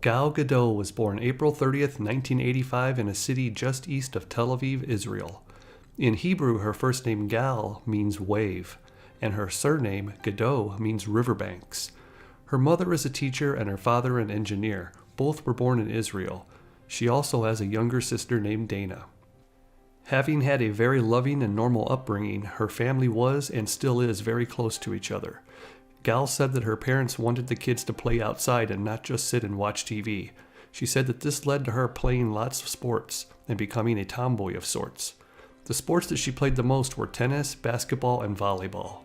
Gal Gadot was born April 30th, 1985 in a city just east of Tel Aviv, Israel. In Hebrew, her first name Gal means wave, and her surname Gadot means riverbanks. Her mother is a teacher and her father an engineer. Both were born in Israel. She also has a younger sister named Dana. Having had a very loving and normal upbringing, her family was and still is very close to each other. Gal said that her parents wanted the kids to play outside and not just sit and watch TV. She said that this led to her playing lots of sports and becoming a tomboy of sorts. The sports that she played the most were tennis, basketball, and volleyball.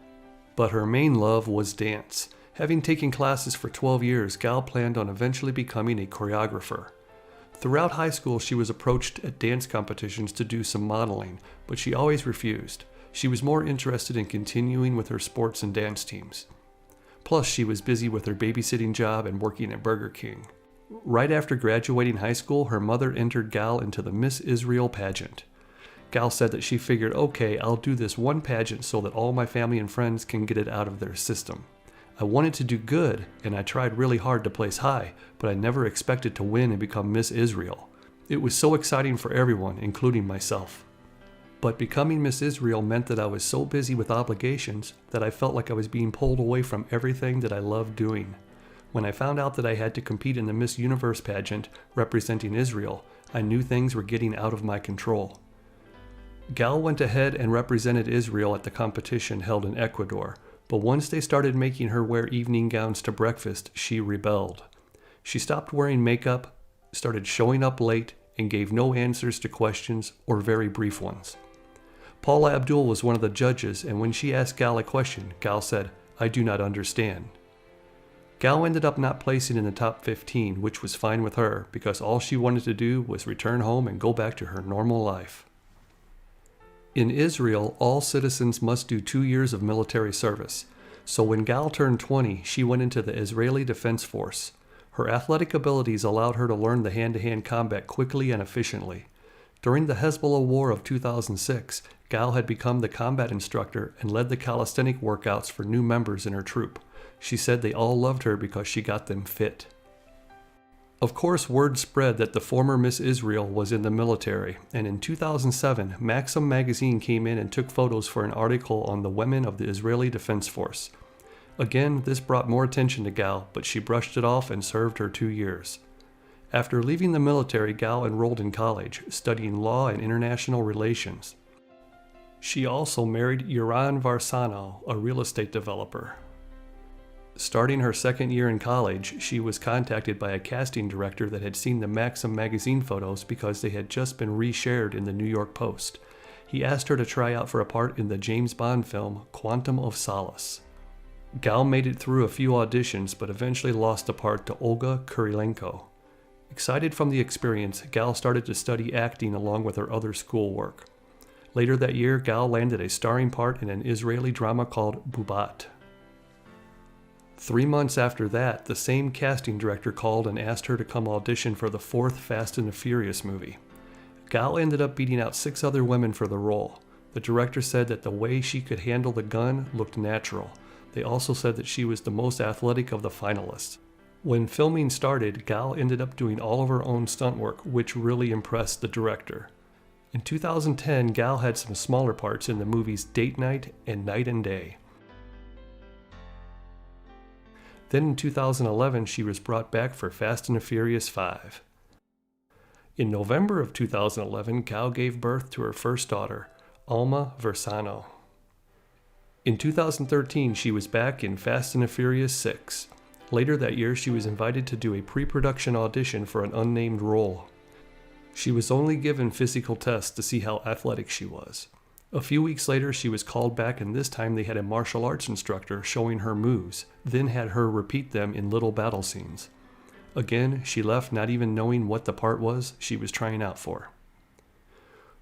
But her main love was dance. Having taken classes for 12 years, Gal planned on eventually becoming a choreographer. Throughout high school, she was approached at dance competitions to do some modeling, but she always refused. She was more interested in continuing with her sports and dance teams. Plus, she was busy with her babysitting job and working at Burger King. Right after graduating high school, her mother entered Gal into the Miss Israel pageant. Gal said that she figured, okay, I'll do this one pageant so that all my family and friends can get it out of their system. I wanted to do good, and I tried really hard to place high, but I never expected to win and become Miss Israel. It was so exciting for everyone, including myself. But becoming Miss Israel meant that I was so busy with obligations that I felt like I was being pulled away from everything that I loved doing. When I found out that I had to compete in the Miss Universe pageant representing Israel, I knew things were getting out of my control. Gal went ahead and represented Israel at the competition held in Ecuador, but once they started making her wear evening gowns to breakfast, she rebelled. She stopped wearing makeup, started showing up late, and gave no answers to questions or very brief ones. Paula Abdul was one of the judges, and when she asked Gal a question, Gal said, "I do not understand." Gal ended up not placing in the top 15, which was fine with her, because all she wanted to do was return home and go back to her normal life. In Israel, all citizens must do 2 years of military service, so when Gal turned 20, she went into the Israeli Defense Force. Her athletic abilities allowed her to learn the hand-to-hand combat quickly and efficiently. During the Hezbollah War of 2006, Gal had become the combat instructor and led the calisthenic workouts for new members in her troop. She said they all loved her because she got them fit. Of course, word spread that the former Miss Israel was in the military, and in 2007, Maxim magazine came in and took photos for an article on the women of the Israeli Defense Force. Again, this brought more attention to Gal, but she brushed it off and served her 2 years. After leaving the military, Gal enrolled in college, studying law and international relations. She also married Yaron Varsano, a real estate developer. Starting her second year in college, she was contacted by a casting director that had seen the Maxim magazine photos because they had just been reshared in the New York Post. He asked her to try out for a part in the James Bond film Quantum of Solace. Gal made it through a few auditions, but eventually lost the part to Olga Kurilenko. Excited from the experience, Gal started to study acting along with her other schoolwork. Later that year, Gal landed a starring part in an Israeli drama called Bubat. 3 months after that, the same casting director called and asked her to come audition for the 4th Fast and the Furious movie. Gal ended up beating out 6 other women for the role. The director said that the way she could handle the gun looked natural. They also said that she was the most athletic of the finalists. When filming started, Gal ended up doing all of her own stunt work, which really impressed the director. In 2010, Gal had some smaller parts in the movies Date Night and Night and Day. Then in 2011, she was brought back for Fast and the Furious 5. In November of 2011, Gal gave birth to her first daughter, Alma Versano. In 2013, she was back in Fast and the Furious 6. Later that year, she was invited to do a pre-production audition for an unnamed role. She was only given physical tests to see how athletic she was. A few weeks later, she was called back, and this time they had a martial arts instructor showing her moves, then had her repeat them in little battle scenes. Again, she left not even knowing what the part was she was trying out for.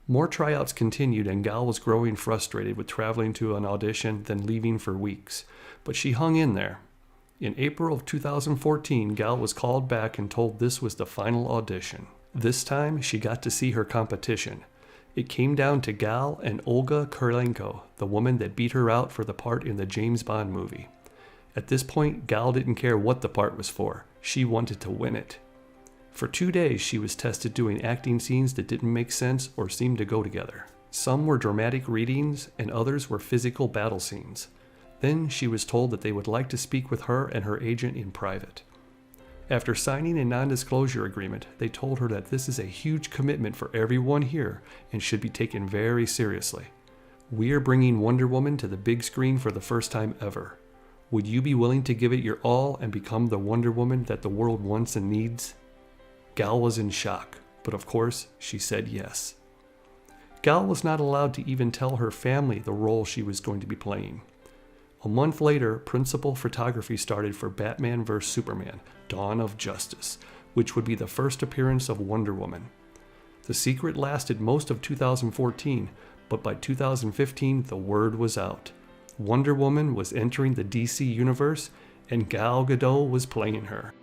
More tryouts continued, and Gal was growing frustrated with traveling to an audition, then leaving for weeks. But she hung in there. In April of 2014, Gal was called back and told this was the final audition. This time, she got to see her competition. It came down to Gal and Olga Kurilenko, the woman that beat her out for the part in the James Bond movie. At this point, Gal didn't care what the part was for. She wanted to win it. For 2 days, she was tested doing acting scenes that didn't make sense or seemed to go together. Some were dramatic readings, and others were physical battle scenes. Then she was told that they would like to speak with her and her agent in private. After signing a non-disclosure agreement, they told her that this is a huge commitment for everyone here and should be taken very seriously. We're bringing Wonder Woman to the big screen for the first time ever. Would you be willing to give it your all and become the Wonder Woman that the world wants and needs? Gal was in shock, but of course, she said yes. Gal was not allowed to even tell her family the role she was going to be playing. A month later, principal photography started for Batman vs. Superman: Dawn of Justice, which would be the first appearance of Wonder Woman. The secret lasted most of 2014, but by 2015 the word was out. Wonder Woman was entering the DC universe, and Gal Gadot was playing her.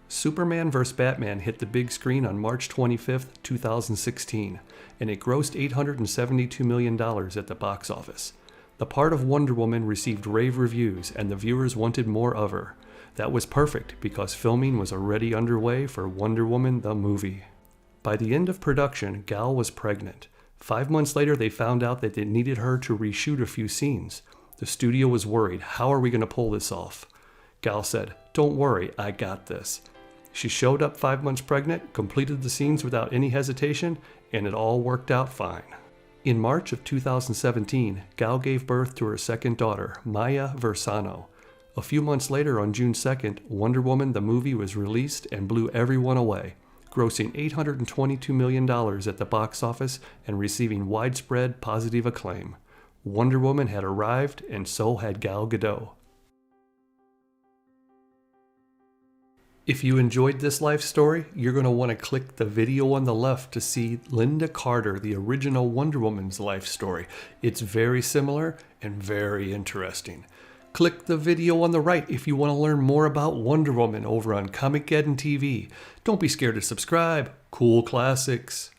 Superman vs. Batman hit the big screen on March 25, 2016, and it grossed $872 million at the box office. The part of Wonder Woman received rave reviews, and the viewers wanted more of her. That was perfect because filming was already underway for Wonder Woman the movie. By the end of production, Gal was pregnant. 5 months later, they found out that they needed her to reshoot a few scenes. The studio was worried. How are we going to pull this off? Gal said, "Don't worry, I got this." She showed up 5 months pregnant, completed the scenes without any hesitation, and it all worked out fine. In March of 2017, Gal gave birth to her second daughter, Maya Versano. A few months later, on June 2nd, Wonder Woman the movie was released and blew everyone away, grossing $822 million at the box office and receiving widespread positive acclaim. Wonder Woman had arrived, and so had Gal Gadot. If you enjoyed this life story, you're going to want to click the video on the left to see Linda Carter, the original Wonder Woman's life story. It's very similar and very interesting. Click the video on the right if you want to learn more about Wonder Woman over on Comicgeddon TV. Don't be scared to subscribe. Cool classics.